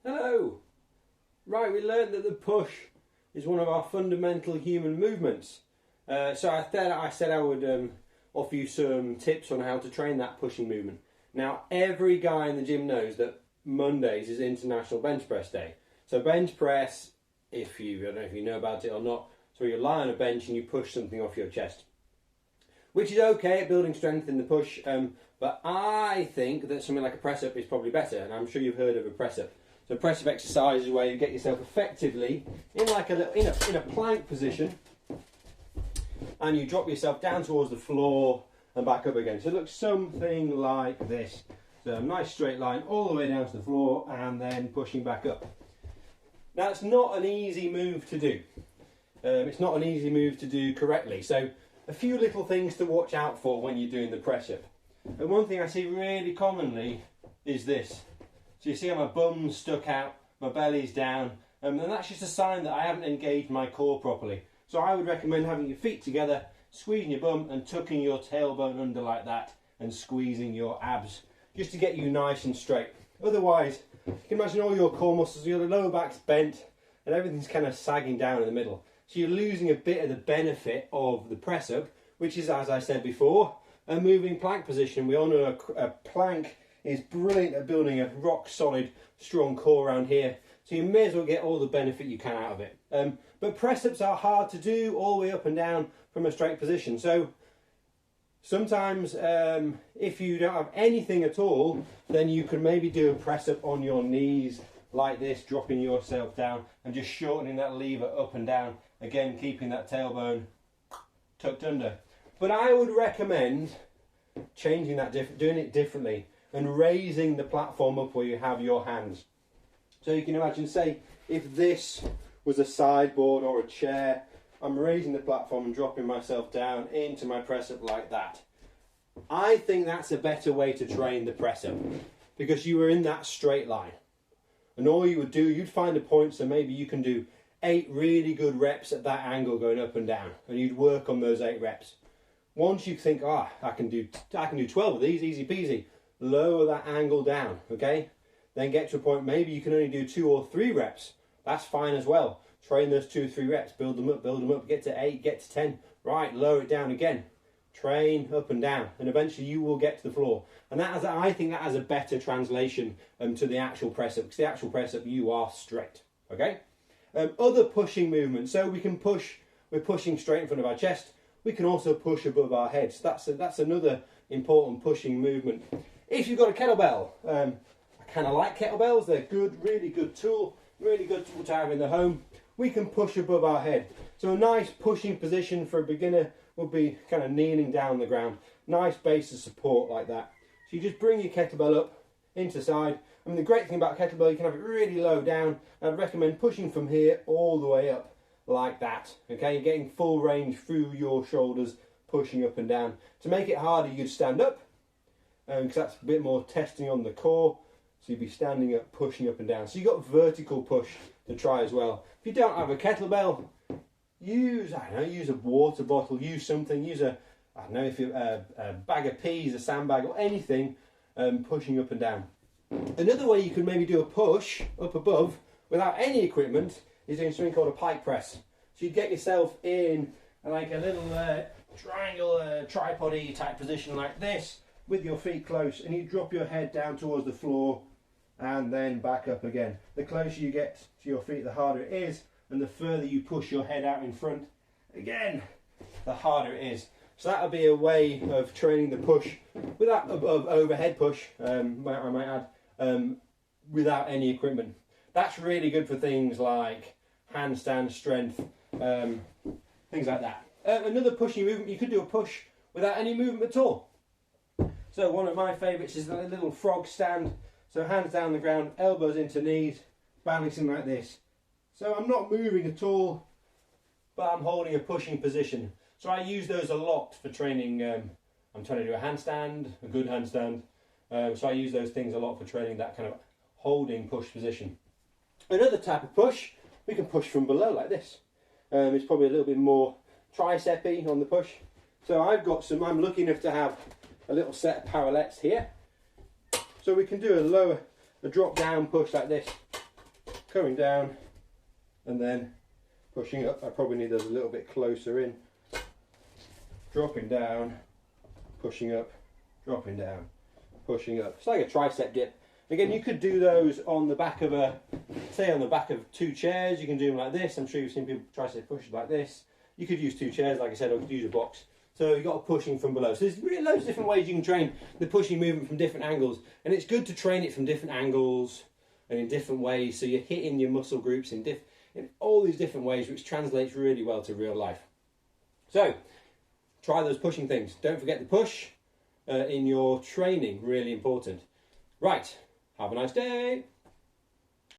Hello! Right, we learned that the push is one of our fundamental human movements. So I said I would offer you some tips on how to train that pushing movement. Now, every guy in the gym knows that Mondays is International Bench Press Day. So bench press, I don't know if you know about it or not, so you lie on a bench and you push something off your chest. Which is okay at building strength in the push, but I think that something like a press-up is probably better, and I'm sure you've heard of a press-up. So press-up exercise is where you get yourself effectively in like in a plank position, and you drop yourself down towards the floor and back up again. So it looks something like this. So a nice straight line all the way down to the floor and then pushing back up. Now it's not an easy move to do. It's not an easy move to do correctly. So a few little things to watch out for when you're doing the press-up. And one thing I see really commonly is this. So you see how my bum's stuck out, my belly's down, and that's just a sign that I haven't engaged my core properly. So I would recommend having your feet together, squeezing your bum and tucking your tailbone under like that and squeezing your abs just to get you nice and straight. Otherwise, you can imagine all your core muscles, your lower back's bent and everything's kind of sagging down in the middle. So you're losing a bit of the benefit of the press up, which is, as I said before, a moving plank position. We all know a plank is brilliant at building a rock solid, strong core around here. So you may as well get all the benefit you can out of it. But press ups are hard to do all the way up and down from a straight position. So sometimes if you don't have anything at all, then you can maybe do a press up on your knees like this, dropping yourself down and just shortening that lever up and down. Again, keeping that tailbone tucked under. But I would recommend changing that, doing it differently and raising the platform up where you have your hands. So you can imagine, say, if this was a sideboard or a chair, I'm raising the platform and dropping myself down into my press-up like that. I think that's a better way to train the press-up because you were in that straight line. And all you would do, you'd find a point, so maybe you can do 8 really good reps at that angle going up and down, and you'd work on those 8 reps. Once you think, I can do 12 of these, easy peasy, lower that angle down, okay? Then get to a point, maybe you can only do 2 or 3 reps. That's fine as well. Train those 2 or 3 reps, build them up, get to 8, get to 10. Right, lower it down again. Train up and down, and eventually you will get to the floor. And I think that has a better translation to the actual press-up, because the actual press-up, you are straight, okay? Other pushing movements, so we're pushing straight in front of our chest. We can also push above our heads. That's another important pushing movement. If you've got a kettlebell, I kind of like kettlebells. They're good, really good tool to have in the home. We can push above our head. So a nice pushing position for a beginner would be kind of kneeling down the ground. Nice base of support like that. So you just bring your kettlebell up into side. I mean, the great thing about kettlebell, you can have it really low down. I'd recommend pushing from here all the way up like that. Okay, you're getting full range through your shoulders, pushing up and down. To make it harder, you'd stand up, because that's a bit more testing on the core. So you'd be standing up, pushing up and down. So you've got vertical push to try as well. If you don't have a kettlebell, use a water bottle, use something, a bag of peas, a sandbag or anything, pushing up and down. Another way you can maybe do a push up above without any equipment is doing something called a pike press. So you get yourself in like a little triangle tripod-y type position like this with your feet close, and you drop your head down towards the floor and then back up again. The closer you get to your feet, the harder it is, and the further you push your head out in front, again, the harder it is. So that would be a way of training the push without overhead push, I might add, without any equipment. That's really good for things like handstand strength, things like that. Another pushing movement, you could do a push without any movement at all. So one of my favourites is the little frog stand. So hands down the ground, elbows into knees, balancing like this. So I'm not moving at all, but I'm holding a pushing position. So I use those a lot for training. I'm trying to do a handstand, a good handstand. So I use those things a lot for training that kind of holding push position. Another type of push, we can push from below like this. It's probably a little bit more tricep-y on the push. So I'm lucky enough to have a little set of parallettes here. So we can do a drop down push like this, coming down and then pushing up. I probably need those a little bit closer in. Dropping down, pushing up, dropping down, pushing up. It's like a tricep dip. Again, you could do those on the back of say on the back of 2 chairs. You can do them like this. I'm sure you've seen people tricep push like this. You could use 2 chairs, like I said, or you could use a box. So you've got a pushing from below. So there's really loads of different ways you can train the pushing movement from different angles. And it's good to train it from different angles and in different ways. So you're hitting your muscle groups in all these different ways, which translates really well to real life. So try those pushing things. Don't forget the push in your training, really important. Right, have a nice day.